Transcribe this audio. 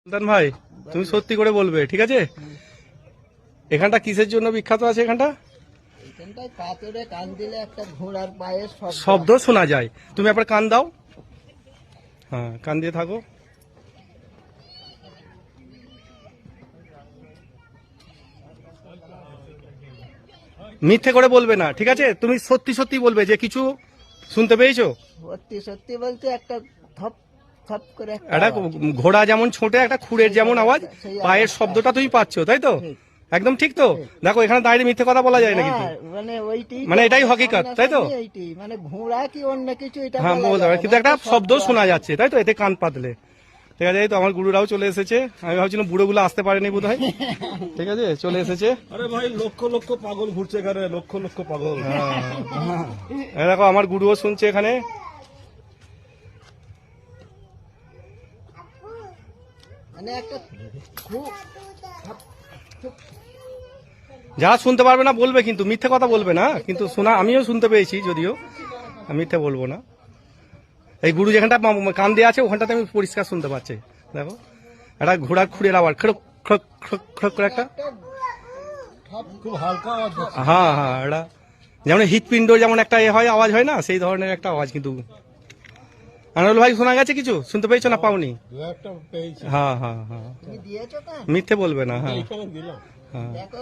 সুলতান ভাই, তুমি সত্যি করে বলবে, ঠিক আছে? এখানটা কিসের জন্য বিখ্যাত আছে? এখানটা এখানটায় পাথরে কান দিলে একটা ঘোড়ার পায়ের শব্দ শোনা যায়। তুমি একবার কান দাও। হ্যাঁ, কান দিয়ে থাকো। মিথ্যে করে বলবে না, ঠিক আছে? তুমি সত্যি সত্যি বলবে যে কিছু শুনতে পেয়েছো। সত্যি সত্যি বলতে একটা থপ থপ করে একটা ঘোড়া যেমন ছোটে, একটা খুঁড়ের যেমন আওয়াজ, পায়ের শব্দটা তুমি পাচ্ছ, তাই তো? একদম ঠিক তো? দেখো, এখানে দাঁড়িয়ে মিথ্যে কথা বলা যায় না কিন্তু। মানে ওইটি মানে এটাই হকিকত, তাই তো? এইটি মানে ঘোড়া কি অন্য কিছু এটা হ্যাঁ, বলা বলতে যায় পারে, না, কিন্তু একটা শব্দ আছে। শোনা যাচ্ছে, তাই তো? এতে কান পাতলে, ঠিক আছে? এই তো আমার গুরুরাও চলে এসেছে। আমি ভাবছিলাম বুড়োগুলো আসতে পারেনি বোধ হয়। ঠিক আছে, চলে এসেছে। আরে ভাই, লক্ষ লক্ষ পাগল ঘুরছে এখানে, লক্ষ লক্ষ পাগল। এই দেখো, আমার গুরুও শুনছে এখানে। মানে একটা খুব যারা শুনতে পারবে না বলবে, কিন্তু মিথ্যে কথা বলবে না কিন্তু। শোনা আমিও শুনতে পেয়েছি, যদিও আমি মিথ্যে বলবো না। এই গুরু যেখানটা কান দিয়ে আছে ওখানটাতে আমি পরিষ্কার শুনতে পাচ্ছি। দেখো, একটা ঘোড়ার খুঁড়ের আওয়াজ, খড়ক খড়ক খড়ক খড়ক করে একটা। খুব হালকা আওয়াজ হচ্ছে। হ্যাঁ হ্যাঁ, এটা যেমন হৃৎপিণ্ড যেমন একটা হয়, আওয়াজ হয় না, সেই ধরনের একটা আওয়াজ। কিন্তু আনারুল ভাই, শোনা গেছে কিছু? শুনতে পেয়েছো না পাওনি? দু একটা পেয়েছি। হ্যাঁ হ্যাঁ হ্যাঁ, তুমি দিয়েছো তা মিথ্যে বলবে না। হ্যাঁ এখানে দিলাম। হ্যাঁ। দেখো